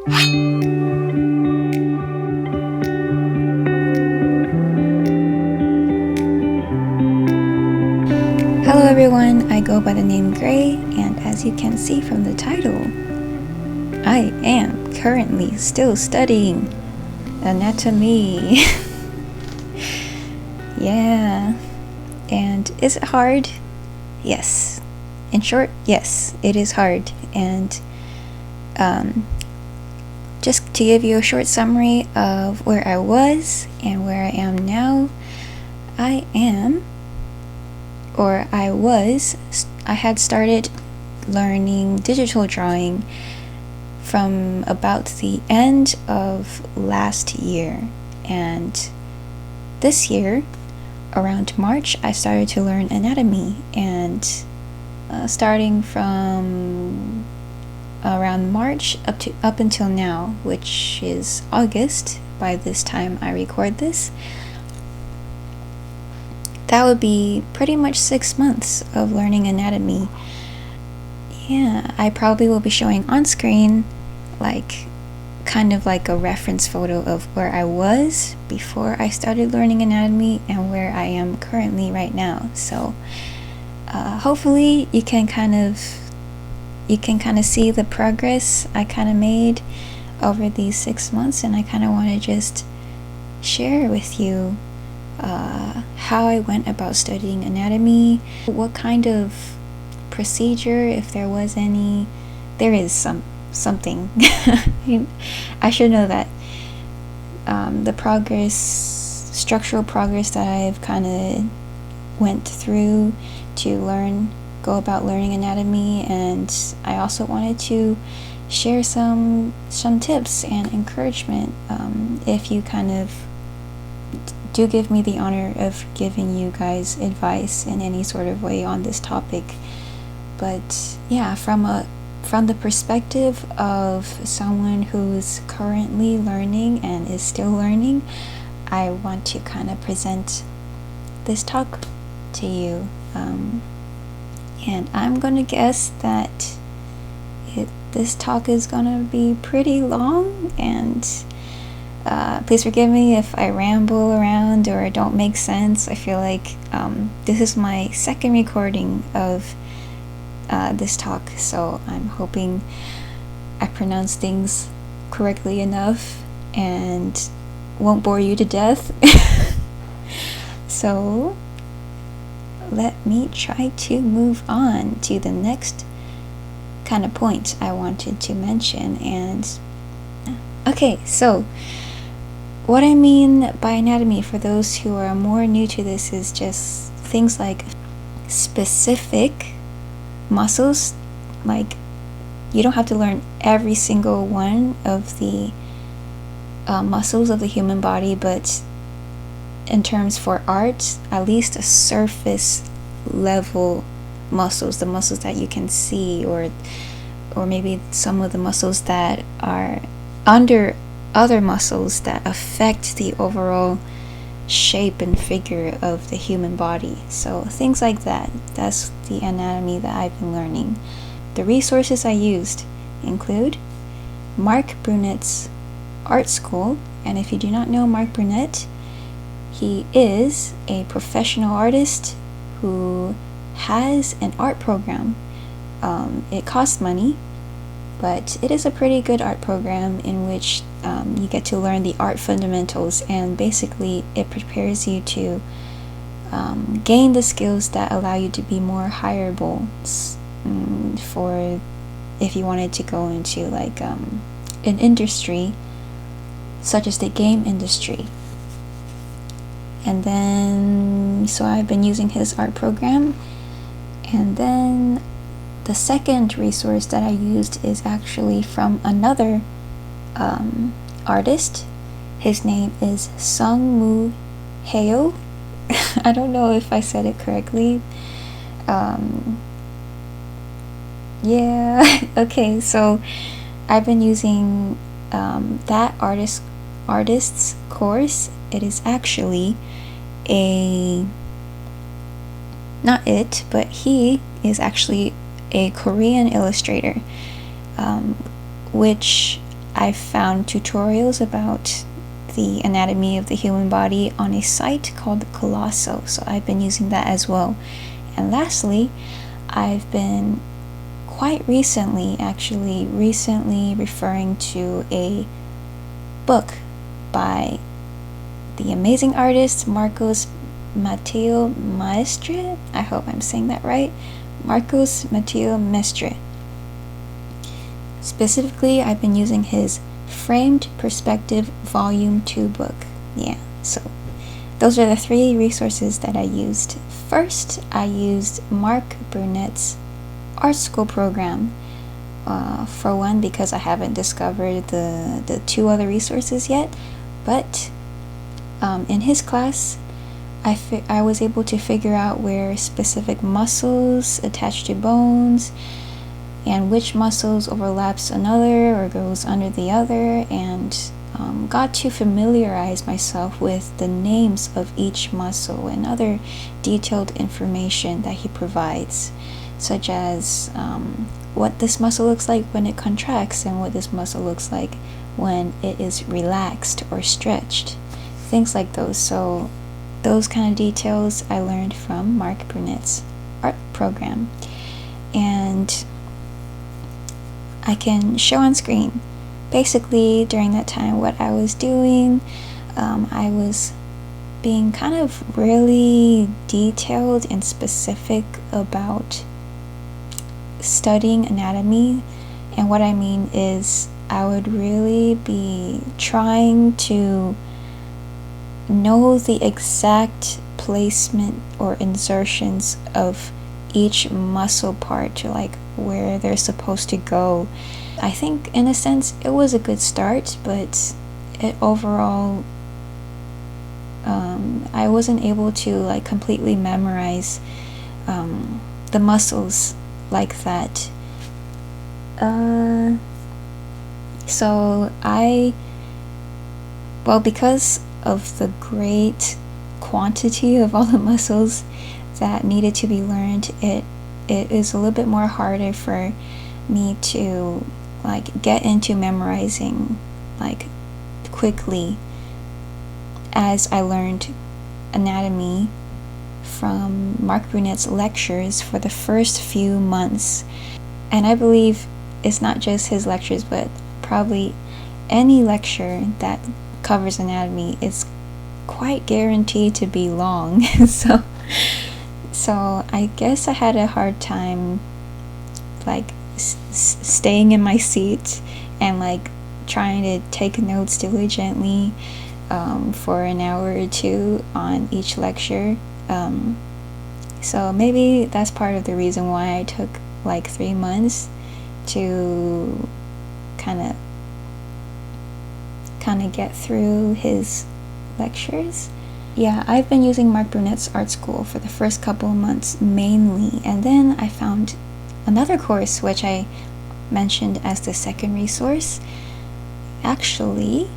Hello everyone, I go by the name Gray, and as you can see from the title, I am currently still studying anatomy. Yeah, and is it hard? Yes. In short, yes, it is hard. And just to give you a short summary of where I was and where I am now, I had started learning digital drawing from about the end of last year, and this year around March I started to learn anatomy, and starting from around March up until now, which is August by this time I record this, that would be pretty much 6 months of learning anatomy. Yeah, I probably will be showing on screen kind of like a reference photo of where I was before I started learning anatomy and where I am currently right now. So hopefully you can kind of see the progress I kind of made over these 6 months, and I kind of want to just share with you how I went about studying anatomy, what kind of procedure, if there was any. There is something. I should know that. The structural progress that I've kind of went through to go about learning anatomy, and I also wanted to share some tips and encouragement if you kind of do give me the honor of giving you guys advice in any sort of way on this topic. But yeah, from the perspective of someone who's currently learning and is still learning, I want to kind of present this talk to you, and I'm gonna guess that this talk is gonna be pretty long, and please forgive me if I ramble around or don't make sense. I feel like this is my second recording of this talk, so I'm hoping I pronounce things correctly enough and won't bore you to death. So let me try to move on to the next kind of point I wanted to mention. And okay, so what I mean by anatomy, for those who are more new to this, is just things like specific muscles. Like, you don't have to learn every single one of the muscles of the human body, but in terms for art, at least a surface level muscles, the muscles that you can see, or maybe some of the muscles that are under other muscles that affect the overall shape and figure of the human body. So things like that. That's the anatomy that I've been learning. The resources I used include Marc Brunet's art school, and if you do not know Marc Brunet, he is a professional artist who has an art program. It costs money, but it is a pretty good art program in which you get to learn the art fundamentals, and basically it prepares you to gain the skills that allow you to be more hireable for if you wanted to go into an industry such as the game industry. And then, so I've been using his art program. And then the second resource that I used is actually from another artist. His name is Sungmoo Heo. I don't know if I said it correctly. Yeah. Okay, so I've been using that artist's course. It is actually but he is actually a Korean illustrator, which I found tutorials about the anatomy of the human body on a site called Colosso, so I've been using that as well. And lastly, I've been quite recently referring to a book by the amazing artist Mateu-Mestre. I hope I'm saying that right. Mateu-Mestre. Specifically, I've been using his Framed Perspective Volume 2 book. Yeah, so those are the 3 resources that I used. First, I used Marc Brunet's art school program. For one, because I haven't discovered the 2 other resources yet, but in his class, I was able to figure out where specific muscles attach to bones and which muscles overlaps another or goes under the other, and got to familiarize myself with the names of each muscle and other detailed information that he provides, such as what this muscle looks like when it contracts and what this muscle looks like when it is relaxed or stretched, things like those. So those kind of details I learned from Marc Brunet's art program, and I can show on screen. Basically, during that time, what I was doing, I was being kind of really detailed and specific about studying anatomy. And what I mean is, I would really be trying to know the exact placement or insertions of each muscle part, to like where they're supposed to go. I think in a sense it was a good start, but it overall I wasn't able to like completely memorize the muscles like that. So because of the great quantity of all the muscles that needed to be learned, it is a little bit more harder for me to like get into memorizing like quickly, as I learned anatomy from Marc Brunet's lectures for the first few months. And I believe it's not just his lectures, but probably any lecture that covers anatomy is quite guaranteed to be long. so I guess I had a hard time like staying in my seat and like trying to take notes diligently for an hour or 2 on each lecture. So maybe that's part of the reason why I took like 3 months to kind of get through his lectures. Yeah, I've been using Marc Brunet's art school for the first couple of months mainly, and then I found another course which I mentioned as the second resource, actually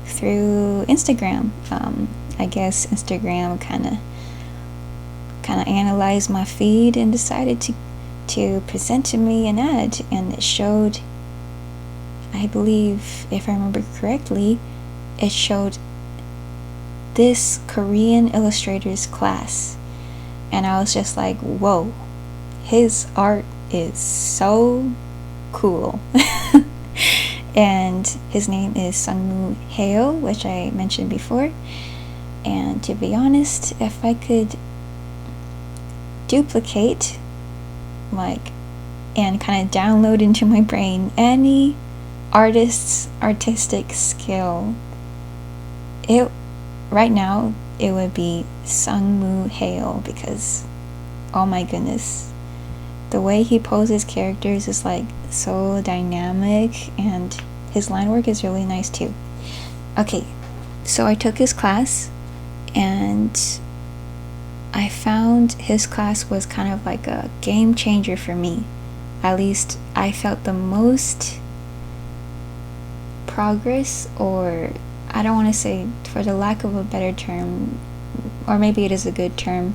through Instagram. I guess Instagram kind of analyzed my feed and decided to present to me an ad, and it showed, I believe, if I remember correctly, it showed this Korean illustrator's class, and I was just like, whoa, his art is so cool. And his name is Sungmoo Heo, which I mentioned before. And to be honest, if I could duplicate like and kind of download into my brain any artist's artistic skill, right now it would be Sungmoo Heo, because oh my goodness, the way he poses characters is like so dynamic, and his line work is really nice too. Okay, so I took his class, and I found his class was kind of like a game changer for me. At least I felt the most progress, or I don't want to say, for the lack of a better term, or maybe it is a good term,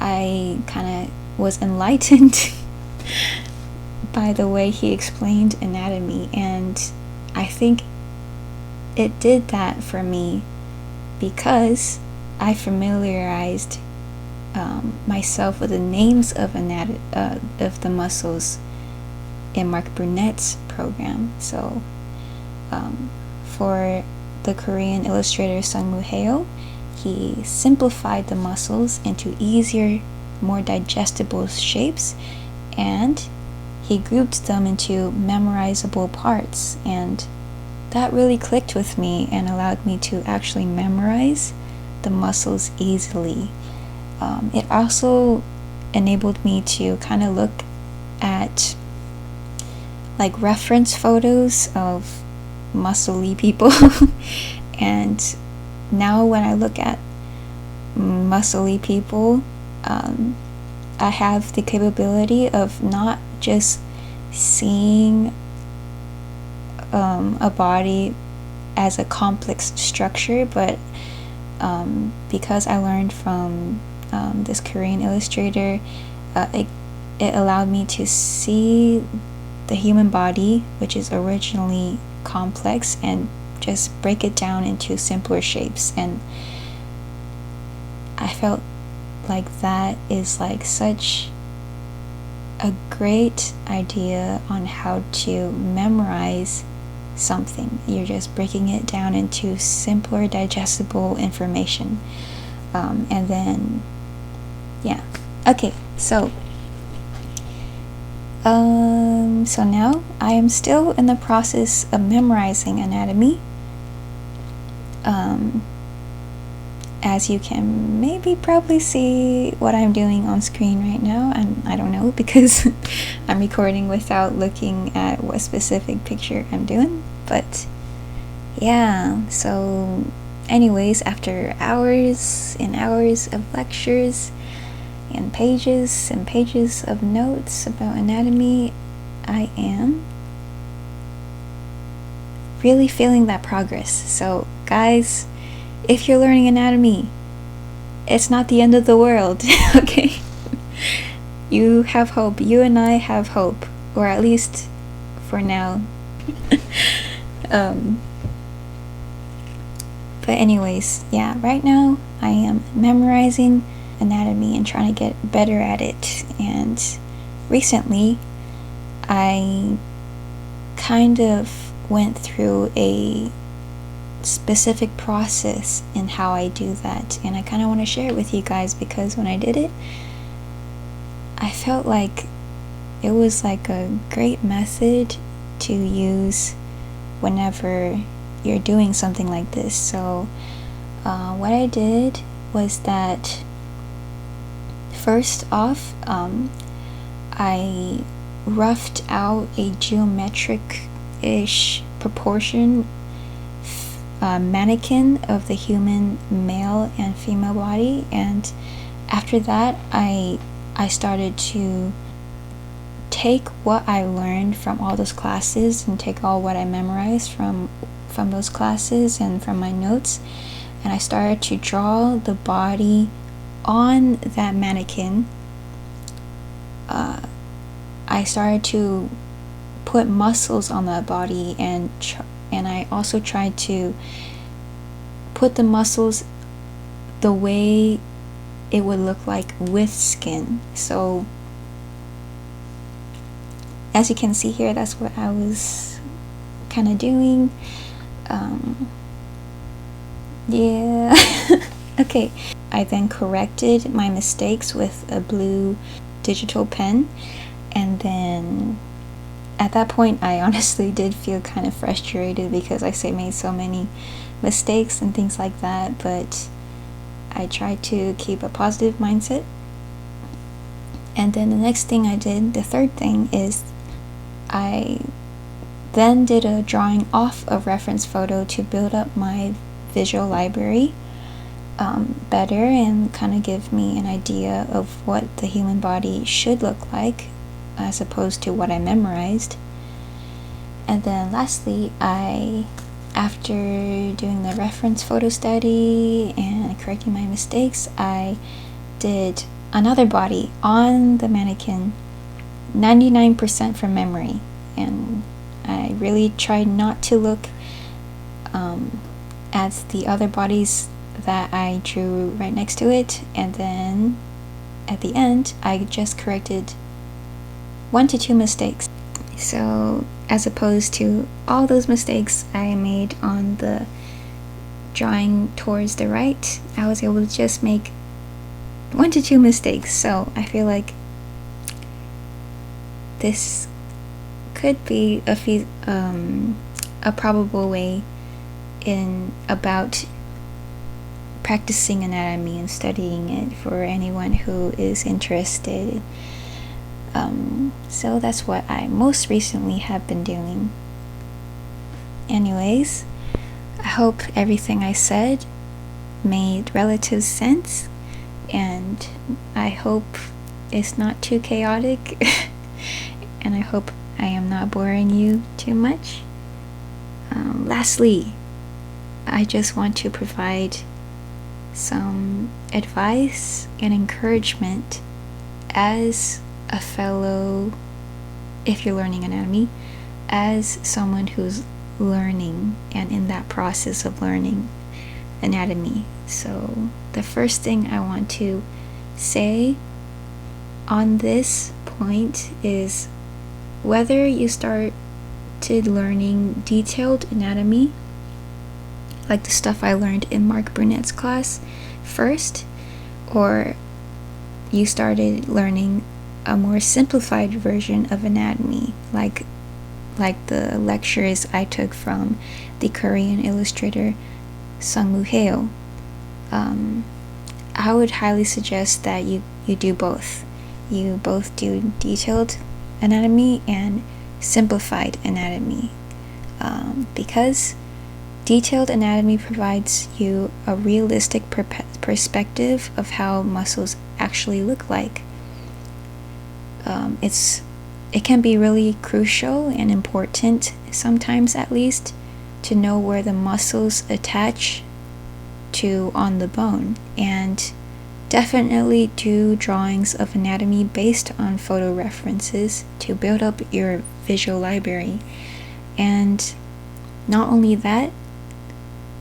I kind of was enlightened by the way he explained anatomy. And I think it did that for me because I familiarized myself with the names of the muscles in Marc Brunet's program. So for the Korean illustrator Sungmoo Heo, he simplified the muscles into easier, more digestible shapes, and he grouped them into memorizable parts, and that really clicked with me and allowed me to actually memorize the muscles easily. It also enabled me to kind of look at like reference photos of muscly people and now when I look at muscly people, I have the capability of not just seeing a body as a complex structure, but because I learned from this Korean illustrator, it allowed me to see the human body, which is originally complex, and just break it down into simpler shapes. And I felt like that is like such a great idea on how to memorize something. You're just breaking it down into simpler, digestible information. And then, yeah. Okay, so now I am still in the process of memorizing anatomy. As you can maybe probably see what I'm doing on screen right now, and I don't know because I'm recording without looking at what specific picture I'm doing, but yeah. So anyways, after hours and hours of lectures and pages of notes about anatomy, I am really feeling that progress. So guys, if you're learning anatomy, it's not the end of the world. Okay, you have hope. You and I have hope, or at least for now. But anyways, yeah, right now I am memorizing anatomy and trying to get better at it. And recently I kind of went through a specific process in how I do that, and I kind of want to share it with you guys because when I did it, I felt like it was like a great method to use whenever you're doing something like this. So what I did was that first off, I roughed out a geometric-ish proportion mannequin of the human male and female body, and after that I started to take what I learned from all those classes and take all what I memorized from those classes and from my notes, and I started to draw the body on that mannequin. I started to put muscles on that body, and I also tried to put the muscles the way it would look like with skin. So as you can see here, that's what I was kind of doing. Yeah. Okay, I then corrected my mistakes with a blue digital pen, and then at that point I honestly did feel kind of frustrated because I made so many mistakes and things like that, but I tried to keep a positive mindset. And then the next thing I did, the third thing, is I then did a drawing off a reference photo to build up my visual library better and kind of give me an idea of what the human body should look like as opposed to what I memorized. And then lastly, after doing the reference photo study and correcting my mistakes, I did another body on the mannequin, 99% from memory, and I really tried not to look at the other bodies that I drew right next to it, and then at the end I just corrected 1 to 2 mistakes. So as opposed to all those mistakes I made on the drawing towards the right, I was able to just make 1 to 2 mistakes. So I feel like this could be a probable way in about practicing anatomy and studying it for anyone who is interested. So that's what I most recently have been doing. Anyways, I hope everything I said made relative sense, and I hope it's not too chaotic and I hope I am not boring you too much. Lastly, I just want to provide some advice and encouragement as a fellow, if you're learning anatomy, as someone who's learning and in that process of learning anatomy. So the first thing I want to say on this point is, whether you started learning detailed anatomy, like the stuff I learned in Marc Brunet's class first, or you started learning a more simplified version of anatomy, like the lectures I took from the Korean illustrator Sungmoo Heo, I would highly suggest that you do both. You both do detailed anatomy and simplified anatomy, because detailed anatomy provides you a realistic perspective of how muscles actually look like. It can be really crucial and important, sometimes at least, to know where the muscles attach to on the bone, and definitely do drawings of anatomy based on photo references to build up your visual library. And not only that,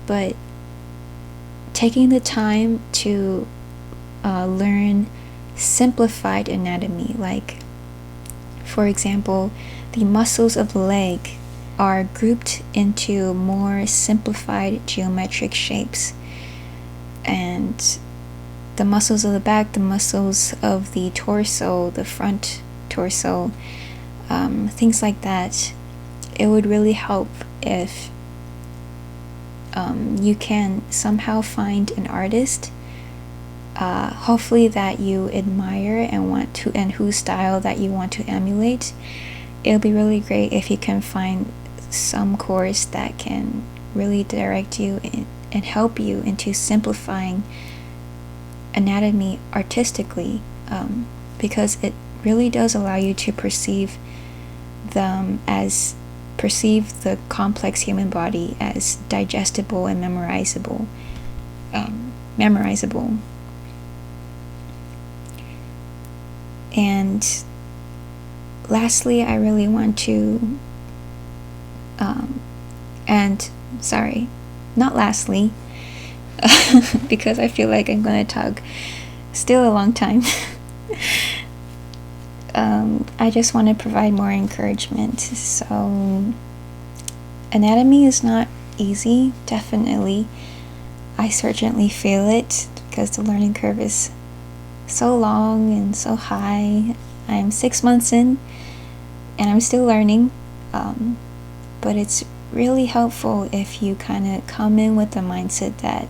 but taking the time to learn simplified anatomy, like for example, the muscles of the leg are grouped into more simplified geometric shapes, and the muscles of the back, the muscles of the torso, the front torso, things like that. It would really help if you can somehow find an artist, hopefully that you admire and want to, and whose style that you want to emulate. It'll be really great if you can find some course that can really direct you and help you into simplifying anatomy artistically, because it really does allow you to perceive the complex human body as digestible and memorizable. And lastly, I really want to not lastly, because I feel like I'm going to talk still a long time. I just want to provide more encouragement. So anatomy is not easy, definitely. I certainly feel it because the learning curve is so long and so high. I'm 6 months in and I'm still learning, but it's really helpful if you kind of come in with the mindset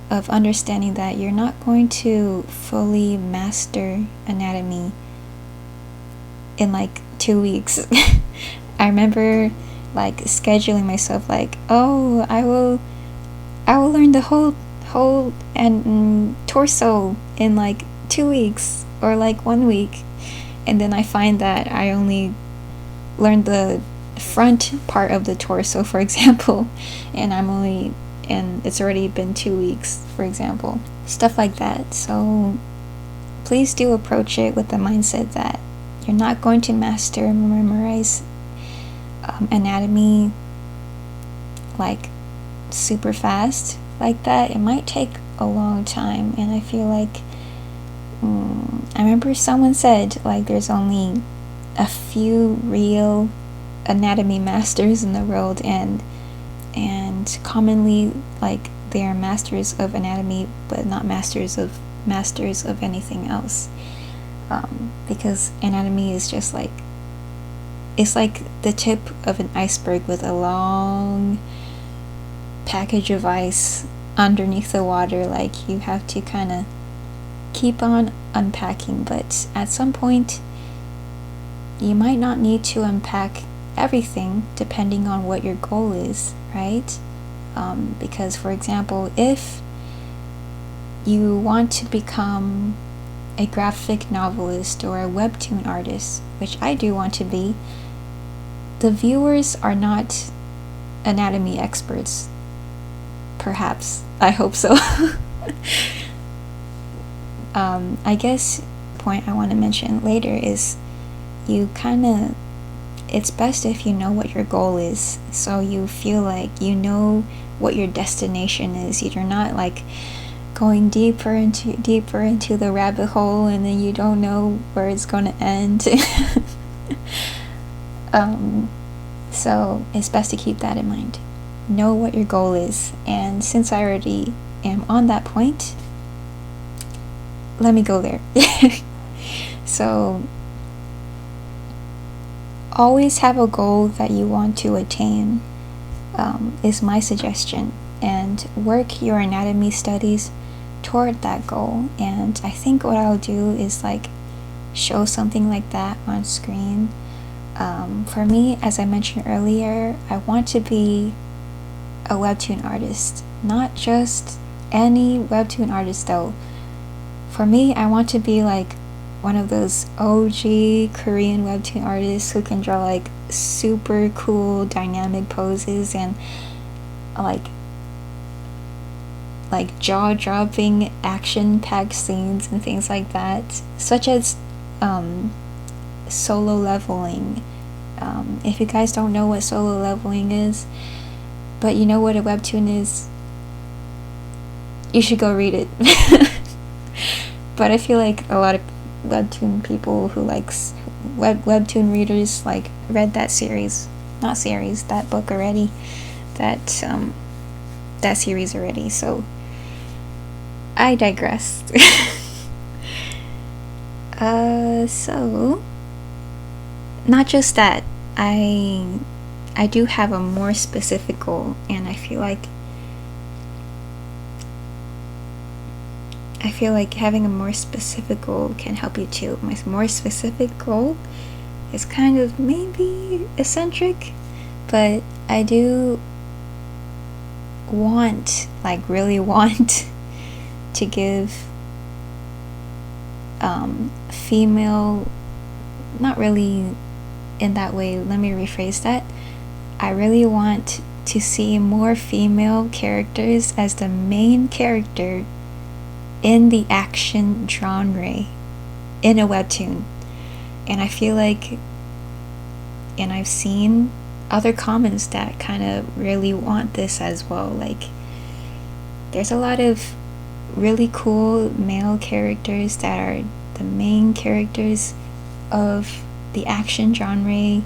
of understanding that you're not going to fully master anatomy in like 2 weeks. I remember like scheduling myself like, oh, I will learn the whole and torso in like 2 weeks or like 1 week, and then I find that I only learned the front part of the torso, for example, and it's already been 2 weeks, for example, stuff like that. So please do approach it with the mindset that you're not going to master and memorize anatomy like super fast like that, it might take a long time. And I feel like I remember someone said like there's only a few real anatomy masters in the world, and commonly like they are masters of anatomy but not masters of anything else, because anatomy is just like, it's like the tip of an iceberg with a long package of ice underneath the water. Like you have to kind of keep on unpacking, but at some point you might not need to unpack everything depending on what your goal is, right? Because for example, if you want to become a graphic novelist or a webtoon artist, which I do want to be, the viewers are not anatomy experts. Perhaps. I hope so. I guess the point I want to mention later is you kind of, it's best if you know what your goal is, so you feel like you know what your destination is. You're not like going deeper into the rabbit hole and then you don't know where it's going to end. So it's best to keep that in mind. Know what your goal is. And since I already am on that point, let me go there. So always have a goal that you want to attain, is my suggestion, and work your anatomy studies toward that goal. And I think what I'll do is like show something like that on screen. For me, as I mentioned earlier, I want to be a webtoon artist, not just any webtoon artist though. For me, I want to be like one of those OG Korean webtoon artists who can draw like super cool dynamic poses and like jaw-dropping action-packed scenes and things like that, such as solo leveling. If you guys don't know what solo leveling is, but you know what a webtoon is, you should go read it. But I feel like a lot of webtoon people who likes webtoon readers like read that that book already, that series already. So I digress. So not just that, I do have a more specific goal, and I feel like having a more specific goal can help you too. My more specific goal is kind of maybe eccentric, but I do really want to give female, not really in that way, let me rephrase that. I really want to see more female characters as the main character in the action genre in a webtoon. And I feel like, and I've seen other comments that kind of really want this as well. Like there's a lot of really cool male characters that are the main characters of the action genre,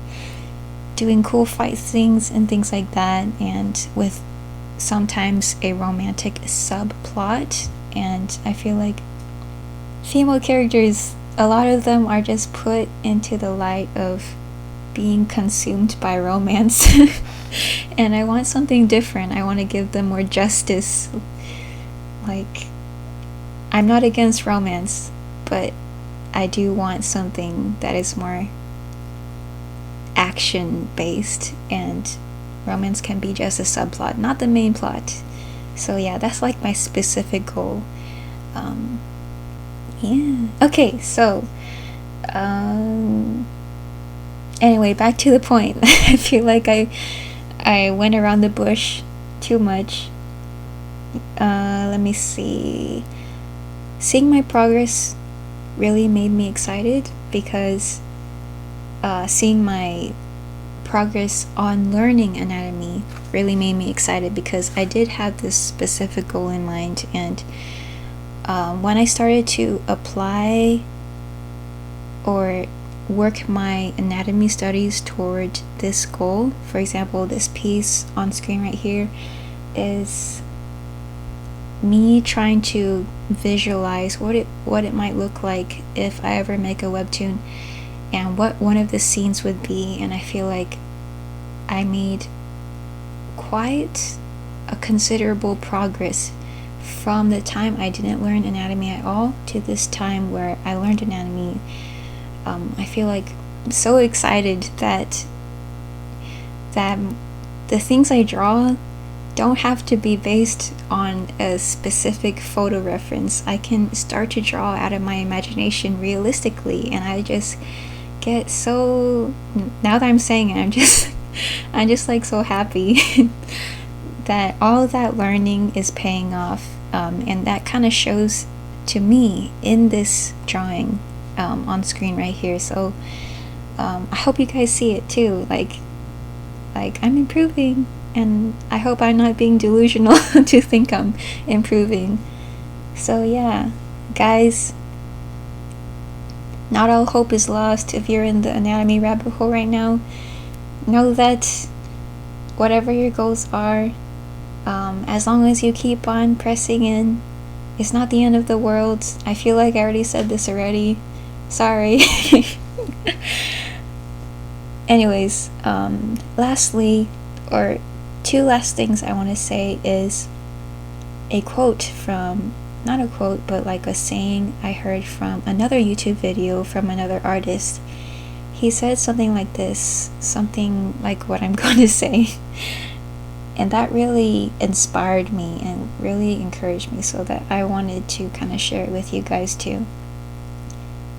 doing cool fight scenes and things like that, and with sometimes a romantic subplot. And I feel like female characters, a lot of them are just put into the light of being consumed by romance. And I want something different. I want to give them more justice. Like, I'm not against romance, but I do want something that is more action based, and romance can be just a subplot, not the main plot. So yeah, that's like my specific goal. Yeah. Okay, so anyway, back to the point. I feel like I went around the bush too much. Let me see. Seeing my progress really made me excited, because seeing my progress on learning anatomy really made me excited, because I did have this specific goal in mind. And when I started to apply or work my anatomy studies toward this goal, for example, this piece on screen right here is me trying to visualize what it might look like if I ever make a webtoon, and what one of the scenes would be. And I feel like I made quite a considerable progress from the time I didn't learn anatomy at all to this time where I learned anatomy. I feel like I'm so excited that the things I draw don't have to be based on a specific photo reference. I can start to draw out of my imagination realistically, and I just get so, now that I'm saying it, I'm just like so happy that all of that learning is paying off, and that kind of shows to me in this drawing on screen right here. So I hope you guys see it too, like I'm improving, and I hope I'm not being delusional to think I'm improving. So yeah, guys, not all hope is lost. If you're in the anatomy rabbit hole right now, know that whatever your goals are, as long as you keep on pressing in, it's not the end of the world. I feel like I already said this already. Sorry. Anyways, lastly, or two last things I want to say is a quote from, not a quote, but like a saying I heard from another YouTube video from another artist. He said something like this, something like what I'm going to say, and that really inspired me and really encouraged me, so that I wanted to kind of share it with you guys too.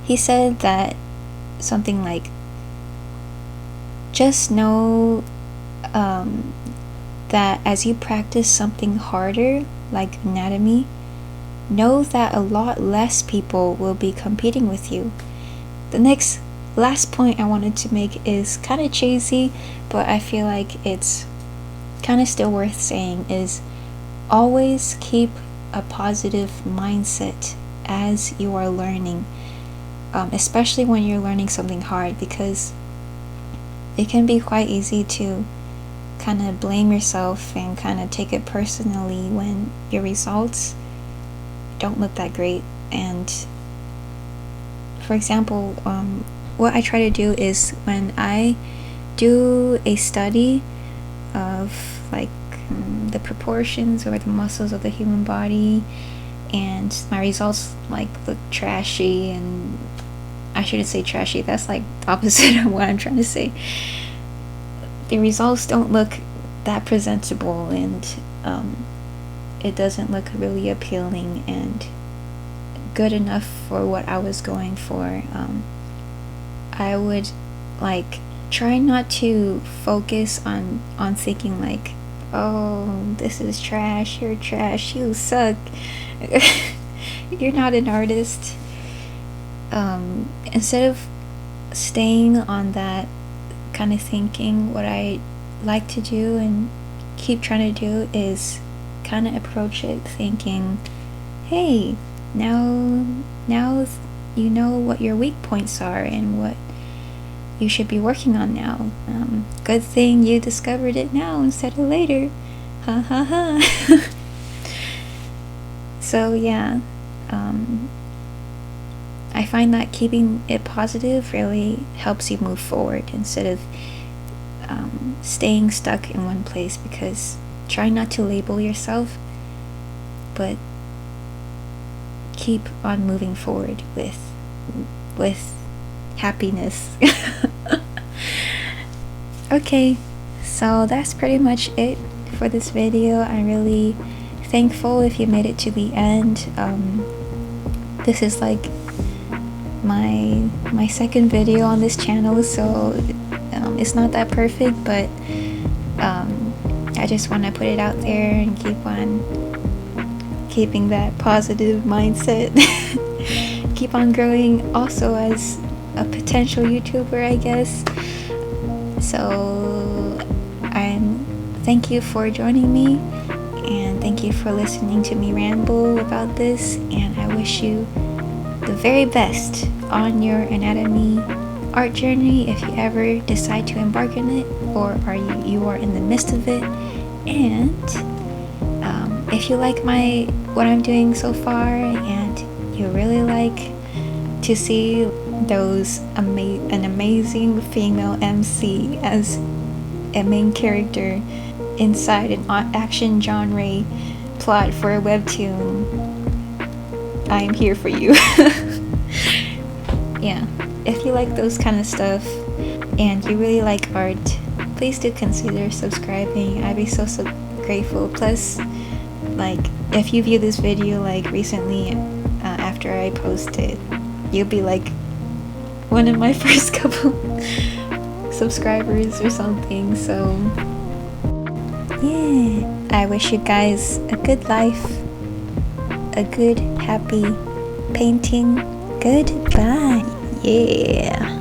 He said that something like, just know that as you practice something harder, like anatomy, know that a lot less people will be competing with you. The last point I wanted to make is kind of cheesy, but I feel like it's kind of still worth saying, is always keep a positive mindset as you are learning, especially when you're learning something hard, because it can be quite easy to kind of blame yourself and kind of take it personally when your results don't look that great. And for example, what I try to do is, when I do a study of like the proportions or the muscles of the human body, and my results like look trashy, and I shouldn't say trashy, that's like the opposite of what I'm trying to say. The results don't look that presentable, and it doesn't look really appealing and good enough for what I was going for. I would like try not to focus on thinking like, oh, this is trash, you're trash, you suck, you're not an artist. Instead of staying on that kind of thinking, what I like to do and keep trying to do is kind of approach it thinking, hey, now you know what your weak points are and what you should be working on now. Good thing you discovered it now instead of later. Ha ha ha. So yeah, I find that keeping it positive really helps you move forward instead of staying stuck in one place, because try not to label yourself, but keep on moving forward with happiness. Okay, so that's pretty much it for this video. I'm really thankful if you made it to the end. This is like my second video on this channel, so it's not that perfect, but I just want to put it out there and keep on keeping that positive mindset. Keep on growing also as a potential YouTuber, I guess. So thank you for joining me, and thank you for listening to me ramble about this, and I wish you the very best on your anatomy art journey if you ever decide to embark on it, or you are in the midst of it. And if you like what I'm doing so far, and you really like to see an amazing female MC as a main character inside an action genre plot for a webtoon, I am here for you. Yeah, if you like those kind of stuff and you really like art, please do consider subscribing. I'd be so grateful. Plus, like, if you view this video like recently after I posted, you'll be like one of my first couple subscribers or something. So yeah, I wish you guys a good life, a good happy painting. Goodbye. Yeah.